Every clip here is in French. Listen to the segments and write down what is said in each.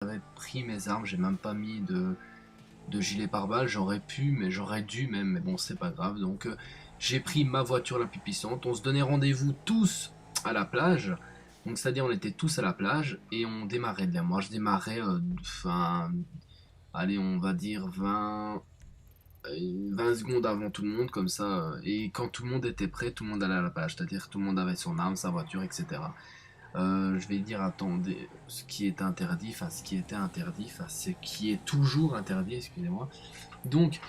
J'avais pris mes armes, j'ai même pas mis de gilet pare-balles, j'aurais pu, mais j'aurais dû même, mais bon, c'est pas grave. Donc, j'ai pris ma voiture la plus puissante. On se donnait rendez-vous tous à la plage. Donc, c'est-à-dire, on était tous à la plage et on démarrait de là. Moi, je démarrais, enfin, allez, on va dire 20 secondes avant tout le monde, comme ça. Et quand tout le monde était prêt, tout le monde allait à la plage. C'est-à-dire, tout le monde avait son arme, sa voiture, etc. Je vais dire, attendez, ce qui est interdit, enfin ce qui était interdit, enfin ce qui est toujours interdit, excusez-moi. Donc,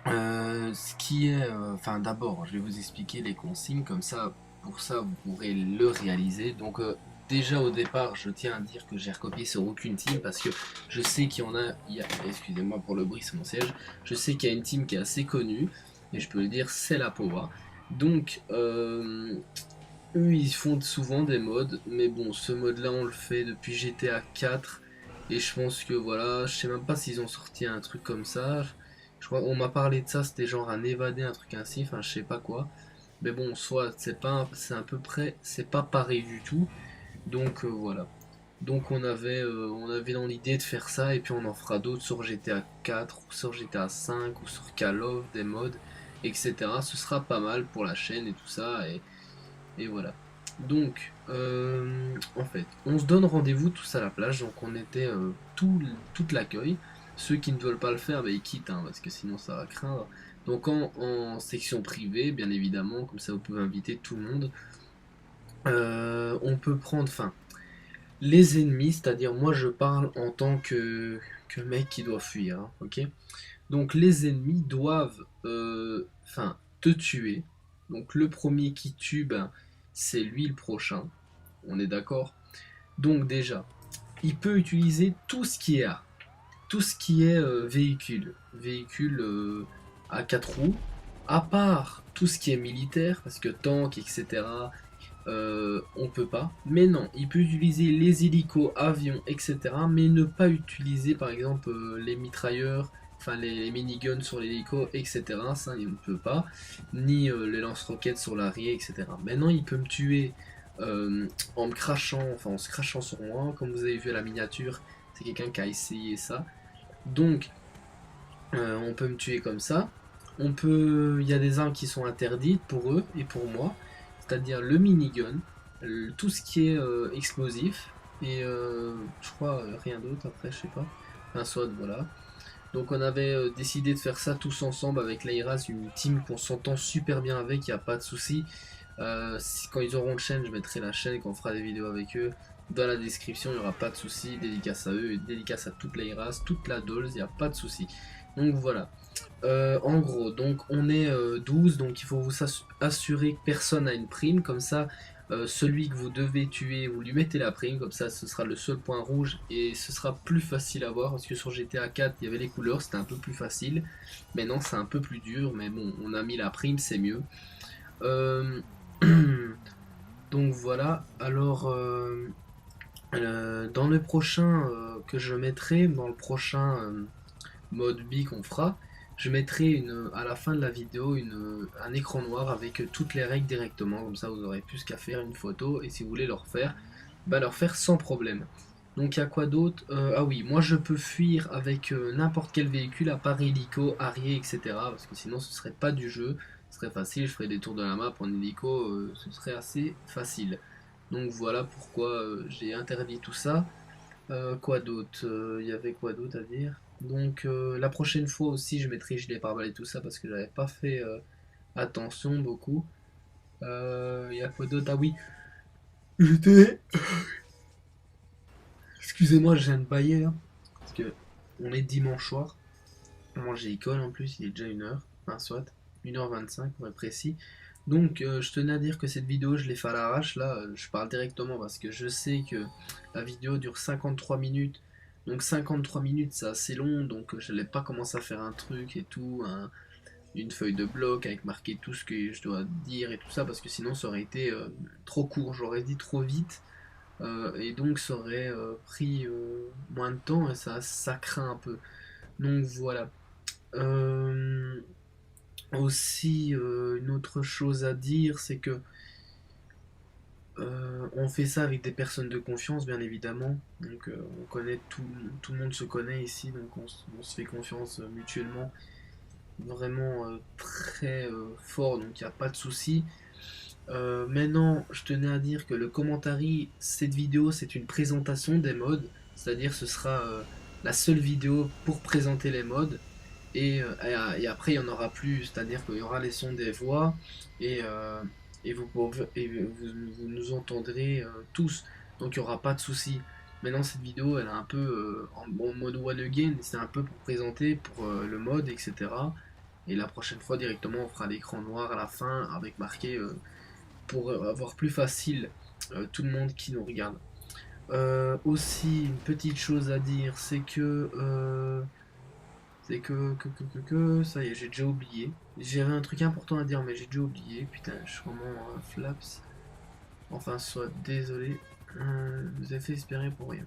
ce qui est, enfin d'abord, je vais vous expliquer les consignes, comme ça, pour ça, vous pourrez le réaliser. Donc, déjà au départ, je tiens à dire que j'ai recopié sur aucune team, parce que je sais qu'il y en a, excusez-moi pour le bruit, c'est mon siège, je sais qu'il y a une team qui est assez connue, et je peux le dire, c'est la POA. Donc, eux, ils font souvent des mods, mais bon, ce mode-là, on le fait depuis GTA 4, et je pense que voilà, je sais même pas s'ils ont sorti un truc comme ça. Je crois qu'on m'a parlé de ça, c'était genre un évadé, un truc ainsi, enfin je sais pas quoi. Mais bon, soit c'est pas, c'est à peu près, c'est pas pareil du tout. Donc voilà. Donc on avait dans l'idée de faire ça, et puis on en fera d'autres sur GTA 4, ou sur GTA 5, ou sur Call of, des mods, etc. Ce sera pas mal pour la chaîne et tout ça, et voilà. Donc, en fait, on se donne rendez-vous tous à la plage. Donc, on était toute l'accueil. Ceux qui ne veulent pas le faire, bah, ils quittent, hein, parce que sinon ça va craindre. Donc, en section privée, bien évidemment, comme ça vous pouvez inviter tout le monde. On peut prendre, enfin, les ennemis, c'est-à-dire moi je parle en tant que mec qui doit fuir, hein, ok. Donc, les ennemis doivent, enfin, te tuer. Donc, le premier qui tue, ben, c'est lui le prochain. On est d'accord? Donc déjà, il peut utiliser tout ce qui est A, tout ce qui est véhicule à 4 roues, à part tout ce qui est militaire, parce que tank, etc., on peut pas. Mais non, il peut utiliser les hélicos, avions, etc., mais ne pas utiliser par exemple les mitrailleurs, enfin les miniguns sur l'hélico, etc., ça il ne peut pas, ni les lance-roquettes sur l'arrière, etc. Maintenant il peut me tuer en me crachant, enfin en se crachant sur moi, comme vous avez vu à la miniature, c'est quelqu'un qui a essayé ça. Donc on peut me tuer comme ça. Il y a des armes qui sont interdites pour eux et pour moi, c'est-à-dire le minigun, tout ce qui est explosif, et je crois rien d'autre après, je sais pas. Enfin, soit, voilà. Donc on avait décidé de faire ça tous ensemble avec l'Airas, une team qu'on s'entend super bien avec, il n'y a pas de souci. Quand ils auront une chaîne, je mettrai la chaîne, quand on fera des vidéos avec eux. Dans la description, il n'y aura pas de souci. Dédicace à eux, et dédicace à toute l'Airas, toute la Dolls, il n'y a pas de souci. Donc voilà. En gros, donc on est 12, donc il faut vous assurer que personne n'a une prime, comme ça celui que vous devez tuer, vous lui mettez la prime, comme ça ce sera le seul point rouge et ce sera plus facile à voir, parce que sur GTA 4 il y avait les couleurs, c'était un peu plus facile, maintenant c'est un peu plus dur, mais bon, on a mis la prime, c'est mieux. Euh, donc voilà, alors dans le prochain que je mettrai, dans le prochain mode B qu'on fera, je mettrai à la fin de la vidéo un écran noir avec toutes les règles directement, comme ça vous aurez plus qu'à faire une photo, et si vous voulez le refaire, bah le refaire sans problème. Donc il y a quoi d'autre? Ah oui, moi je peux fuir avec n'importe quel véhicule à part hélico, Harrier, etc. Parce que sinon ce serait pas du jeu, ce serait facile, je ferais des tours de la map en hélico, ce serait assez facile. Donc voilà pourquoi j'ai interdit tout ça. Quoi d'autre? Il y avait quoi d'autre à dire? Donc la prochaine fois aussi je mettrai gilet pare-balles et tout ça parce que j'avais pas fait attention beaucoup. Il y a quoi d'autre? Ah oui, j'étais... Excusez-moi, je viens de bailler là. Parce que on est dimanche soir. Moi j'ai école en plus, il est déjà 1h. Enfin soit, 1h25 pour être précis. Donc je tenais à dire que cette vidéo je l'ai fait à l'arrache. Là je parle directement parce que je sais que la vidéo dure 53 minutes. Donc 53 minutes c'est assez long, donc je n'allais pas commencer à faire un truc et tout, une feuille de bloc avec marqué tout ce que je dois dire et tout ça, parce que sinon ça aurait été trop court, j'aurais dit trop vite, et donc ça aurait pris moins de temps et ça craint un peu. Donc voilà. Euh, Aussi, une autre chose à dire, c'est que On fait ça avec des personnes de confiance, bien évidemment. Donc, on connaît tout le monde se connaît ici, donc on se fait confiance mutuellement, vraiment très fort, donc il n'y a pas de souci. Maintenant, je tenais à dire que le commentary, cette vidéo, c'est une présentation des modes, c'est-à-dire ce sera la seule vidéo pour présenter les modes. Et après, il n'y en aura plus, c'est-à-dire qu'il y aura les sons des voix et, vous nous entendrez tous, donc il n'y aura pas de souci. Maintenant, cette vidéo, elle est un peu en mode one again, c'est un peu pour présenter pour le mode, etc. Et la prochaine fois, directement, on fera l'écran noir à la fin avec marqué pour avoir plus facile tout le monde qui nous regarde. Aussi, une petite chose à dire, c'est que, ça y est, j'ai déjà oublié. J'avais un truc important à dire, mais j'ai déjà oublié. Putain, je suis vraiment un flaps. Enfin, soit désolé. Vous avez fait espérer pour rien.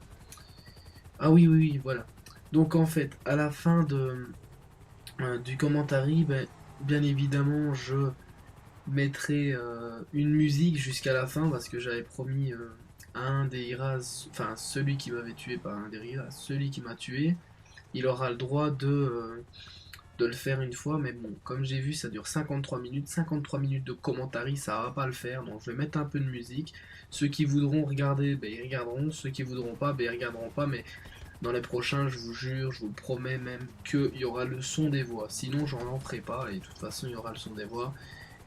Ah oui, oui, oui, voilà. Donc en fait, à la fin du commentary, ben, bien évidemment, je mettrai une musique jusqu'à la fin parce que j'avais promis à un des Iras, enfin celui qui m'avait tué, pas un des Iras, celui qui m'a tué, il aura le droit de le faire une fois, mais bon, comme j'ai vu, ça dure 53 minutes de commentary, ça va pas le faire, donc je vais mettre un peu de musique. Ceux qui voudront regarder, ben, ils regarderont, ceux qui voudront pas, ben, ils regarderont pas, mais dans les prochains, je vous jure, je vous promets même qu'il y aura le son des voix, sinon j'en en ferai pas, et de toute façon, il y aura le son des voix,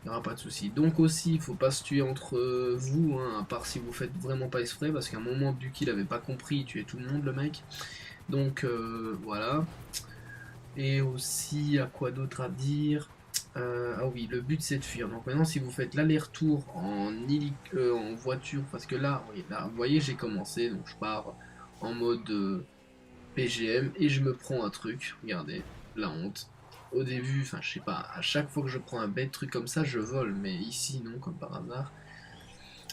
il n'y aura pas de souci. Donc aussi, il faut pas se tuer entre vous, hein, à part si vous faites vraiment pas exprès, parce qu'à un moment, Bucky n'avait pas compris, il tuait tout le monde, le mec. Donc voilà. Et aussi, à quoi d'autre à dire. Ah oui, le but c'est de fuir. Donc maintenant, si vous faites l'aller-retour en voiture, parce que là, oui, là, vous voyez, j'ai commencé, donc je pars en mode PGM et je me prends un truc. Regardez, la honte. Au début, enfin, je sais pas, à chaque fois que je prends un bête truc comme ça, je vole, mais ici, non, comme par hasard.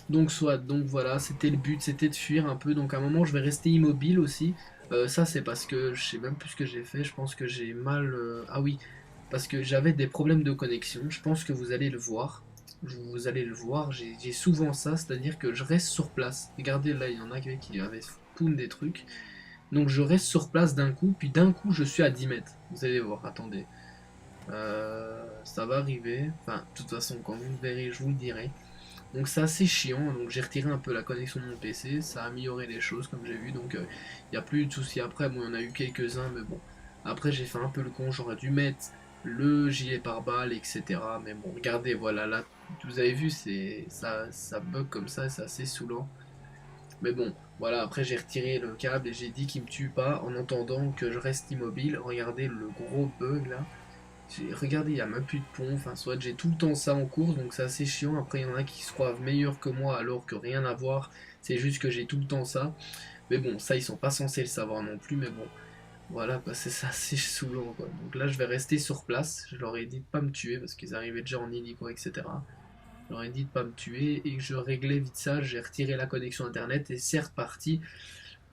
Donc soit, donc voilà, c'était le but, c'était de fuir un peu. Donc à un moment, je vais rester immobile aussi. Ça, c'est parce que je sais même plus ce que j'ai fait. Je pense que j'ai mal. Ah oui, parce que j'avais des problèmes de connexion. Je pense que vous allez le voir. Vous allez le voir. J'ai souvent ça, c'est-à-dire que je reste sur place. Regardez là, il y en a qui avaient spawn des trucs. Donc je reste sur place d'un coup, puis d'un coup, je suis à 10 mètres. Vous allez voir. Attendez. Ça va arriver. Enfin, de toute façon, quand vous le verrez, je vous le dirai. Donc c'est assez chiant, donc j'ai retiré un peu la connexion de mon PC, ça a amélioré les choses comme j'ai vu, donc il n'y a plus de soucis après, bon il y en a eu quelques-uns, mais bon. Après j'ai fait un peu le con, j'aurais dû mettre le gilet pare-balles, etc. Mais bon, regardez, voilà, là, vous avez vu, ça bug comme ça, c'est assez saoulant. Mais bon, voilà, après j'ai retiré le câble et j'ai dit qu'il me tue pas en entendant que je reste immobile. Regardez le gros bug là. Regardez, il n'y a même plus de pont, enfin soit j'ai tout le temps ça en cours, donc c'est assez chiant. Après, il y en a qui se croient meilleurs que moi alors que rien à voir, c'est juste que j'ai tout le temps ça. Mais bon, ça, ils sont pas censés le savoir non plus, mais bon, voilà, quoi, c'est assez saoulant, quoi. Donc là, je vais rester sur place, je leur ai dit de pas me tuer parce qu'ils arrivaient déjà en hélico, etc. Je leur ai dit de pas me tuer et que je réglais vite ça, j'ai retiré la connexion internet et c'est reparti.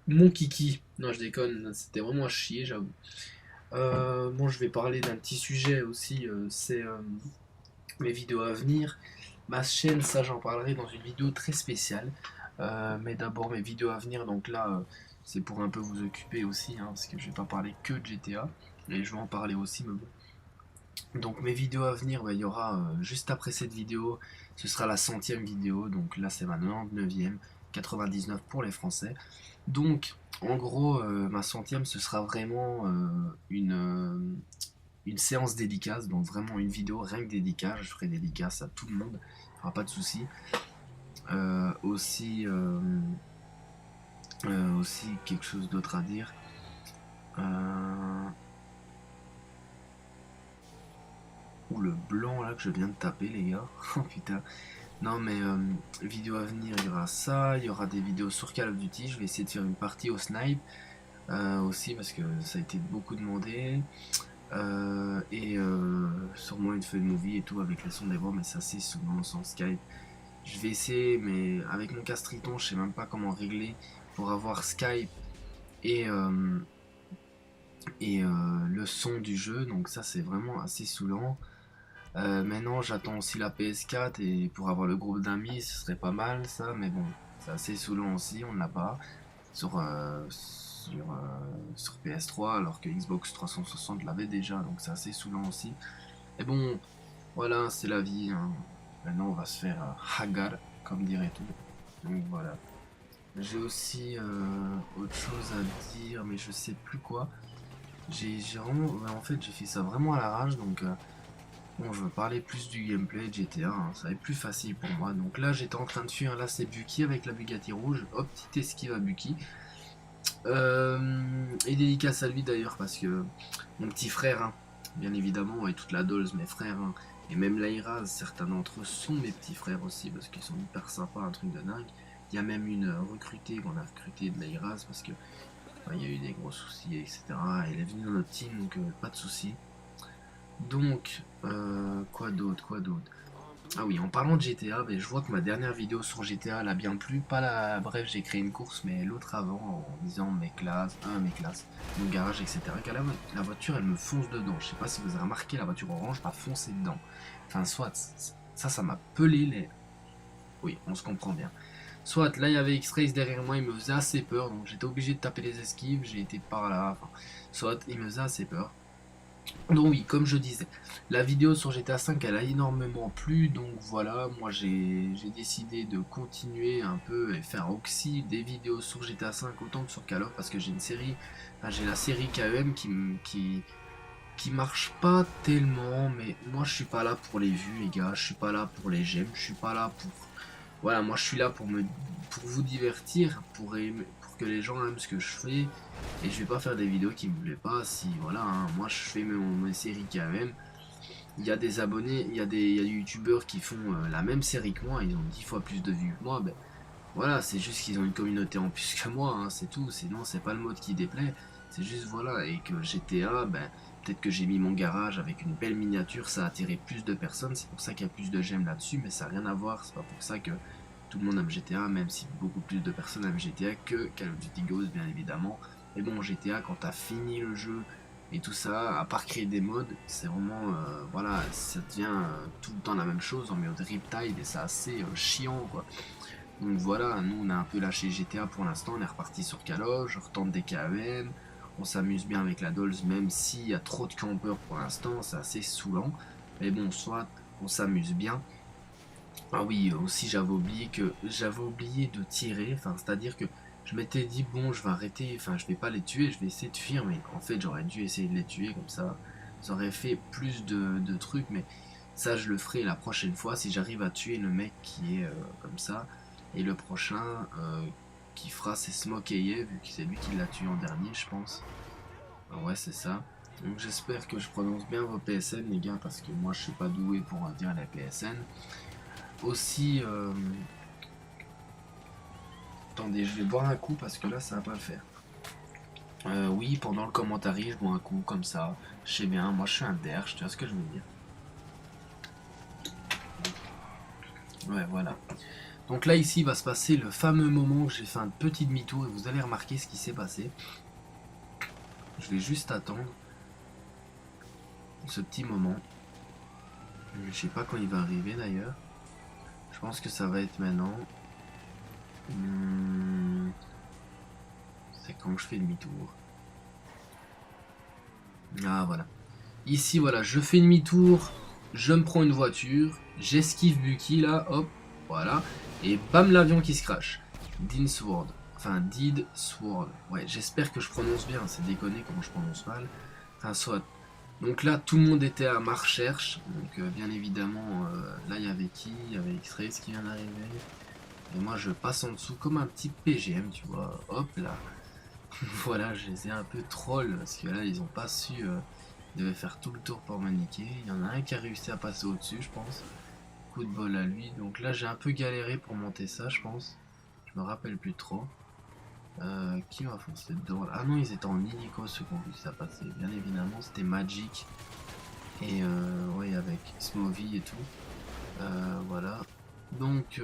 Mon kiki. Non, je déconne, c'était vraiment à chier, j'avoue. Bon, je vais parler d'un petit sujet aussi, c'est mes vidéos à venir. Ma chaîne, ça j'en parlerai dans une vidéo très spéciale. Mais d'abord mes vidéos à venir, donc là c'est pour un peu vous occuper aussi, hein, parce que je vais pas parler que de GTA, et je vais en parler aussi, mais bon. Donc mes vidéos à venir, bah, il y aura juste après cette vidéo, ce sera la 100e vidéo, donc là c'est ma 99e, 99 pour les Français. Donc en gros, ma 100e ce sera vraiment une séance dédicace, donc vraiment une vidéo rien que dédicace, je ferai dédicace à tout le monde, il n'y aura pas de souci. Aussi, aussi quelque chose d'autre à dire. Euh, ou le blanc là que je viens de taper les gars. Oh putain. Non mais vidéo à venir, il y aura ça, il y aura des vidéos sur Call of Duty, je vais essayer de faire une partie au snipe aussi parce que ça a été beaucoup demandé. Et sûrement une feuille de movie et tout avec les sons des voix, mais ça c'est souvent sans Skype. Je vais essayer, mais avec mon Castriton, je sais même pas comment régler pour avoir Skype et, euh, et le son du jeu, donc ça c'est vraiment assez saoulant. Maintenant, j'attends aussi la PS4 et pour avoir le groupe d'amis, ce serait pas mal ça, mais bon, c'est assez saoulant aussi, on l'a pas sur PS3 alors que Xbox 360 l'avait déjà, donc c'est assez saoulant aussi. Et bon, voilà, c'est la vie, hein. Maintenant, on va se faire Hagar, comme dirait tout. Donc voilà. J'ai aussi autre chose à dire, mais je sais plus quoi. J'ai vraiment, ouais, en fait, j'ai fait ça vraiment à l'arrache, donc bon, je veux parler plus du gameplay de GTA, hein, ça va être plus facile pour moi. Donc là, j'étais en train de fuir, là, c'est Bucky avec la Bugatti rouge. Hop, petite esquive à Bucky. Et dédicace à lui d'ailleurs, parce que mon petit frère, hein, bien évidemment, et toute la Dolls, mes frères, hein, et même l'Airaz, certains d'entre eux sont mes petits frères aussi, parce qu'ils sont hyper sympas, un truc de dingue. Il y a même une recrutée qu'on a recrutée de l'Airaz, parce que il y a eu des gros soucis, etc. Elle est venue dans notre team, donc pas de soucis. Donc, quoi d'autre, quoi d'autre. Ah oui, en parlant de GTA, ben, je vois que ma dernière vidéo sur GTA elle a bien plu. Pas la. Bref, j'ai créé une course, mais l'autre avant, en disant mes classes, mon garage, etc. Car la voiture, elle me fonce dedans. Je sais pas si vous avez remarqué, la voiture orange m'a foncé dedans. Enfin, soit, ça m'a pelé les. Oui, on se comprend bien. Soit, là, il y avait X-Race derrière moi, il me faisait assez peur, donc j'étais obligé de taper les esquives, j'ai été par là. Enfin, soit, il me faisait assez peur. Donc oui, comme je disais, la vidéo sur GTA V, elle a énormément plu, donc voilà, moi j'ai décidé de continuer un peu et faire aussi des vidéos sur GTA V autant que sur Call of, parce que j'ai une série, enfin, j'ai la série KEM qui marche pas tellement, mais moi je suis pas là pour les vues les gars, je suis pas là pour les j'aime, je suis pas là pour... Voilà, moi je suis là pour vous divertir, pour que les gens aiment ce que je fais, et je vais pas faire des vidéos qui me plaisent pas, si voilà, hein, moi je fais mes séries quand même, il y a des abonnés, il y a des youtubeurs qui font la même série que moi, ils ont 10 fois plus de vues que moi, ben voilà, c'est juste qu'ils ont une communauté en plus que moi, hein, c'est tout. Sinon, c'est pas le mode qui déplaît. C'est juste voilà. Et que GTA, ben, peut-être que j'ai mis mon garage avec une belle miniature, ça a attiré plus de personnes. C'est pour ça qu'il y a plus de j'aime là-dessus, mais ça n'a rien à voir. C'est pas pour ça que tout le monde aime GTA, même si beaucoup plus de personnes aiment GTA que Call of Duty Ghost, bien évidemment. Mais bon, GTA, quand t'as fini le jeu et tout ça, à part créer des modes, c'est vraiment, voilà, ça devient tout le temps la même chose en mode Riptide et c'est assez chiant, quoi. Donc voilà, nous on a un peu lâché GTA pour l'instant, on est reparti sur Call of, je retente des KEM, on s'amuse bien avec la Dolls, même s'il y a trop de campeurs pour l'instant, c'est assez saoulant. Mais bon, soit on s'amuse bien. Ah oui, aussi j'avais oublié de tirer, enfin c'est-à-dire que je m'étais dit bon je vais arrêter, enfin je vais pas les tuer, je vais essayer de fuir, mais en fait j'aurais dû essayer de les tuer comme ça aurait fait plus de trucs, mais ça je le ferai la prochaine fois si j'arrive à tuer le mec qui est comme ça, et le prochain qui fera c'est Smokeye, vu que c'est lui qui l'a tué en dernier je pense. Ah ouais c'est ça. Donc j'espère que je prononce bien vos PSN les gars, parce que moi je suis pas doué pour dire les PSN. Aussi, attendez, je vais boire un coup parce que là ça va pas le faire. Oui, pendant le commentaire, je bois un coup comme ça. Je sais bien, moi je suis un derche, tu vois ce que je veux dire. Ouais, voilà. Donc là, ici, va se passer le fameux moment où j'ai fait un petit demi-tour et vous allez remarquer ce qui s'est passé. Je vais juste attendre ce petit moment. Je sais pas quand il va arriver d'ailleurs. Je pense que ça va être maintenant. C'est quand je fais demi-tour. Ah, voilà. Ici, voilà, je fais demi-tour, je me prends une voiture, j'esquive Bucky là, hop, voilà, et bam, l'avion qui se crache. Dinsword, enfin Sword. Ouais, j'espère que je prononce bien, c'est déconné comment je prononce mal. Enfin, soit. Donc là, tout le monde était à ma recherche, donc bien évidemment, là, il y avait qui? Il y avait X-Ray qui vient d'arriver. Et moi, je passe en dessous comme un petit PGM, tu vois, hop là. Voilà, je les ai un peu troll, parce que là, ils ont pas su... il devait faire tout le tour pour me niquer. Il y en a un qui a réussi à passer au-dessus, je pense. Coup de bol à lui. Donc là, j'ai un peu galéré pour monter ça, je pense. Je me rappelle plus trop. Qui m'a foncé dedans? Ah non, ils étaient en hélico, ceux qui ont vu ça passer. Bien évidemment, c'était Magic. Et ouais, avec Smovie et tout. Voilà. Donc,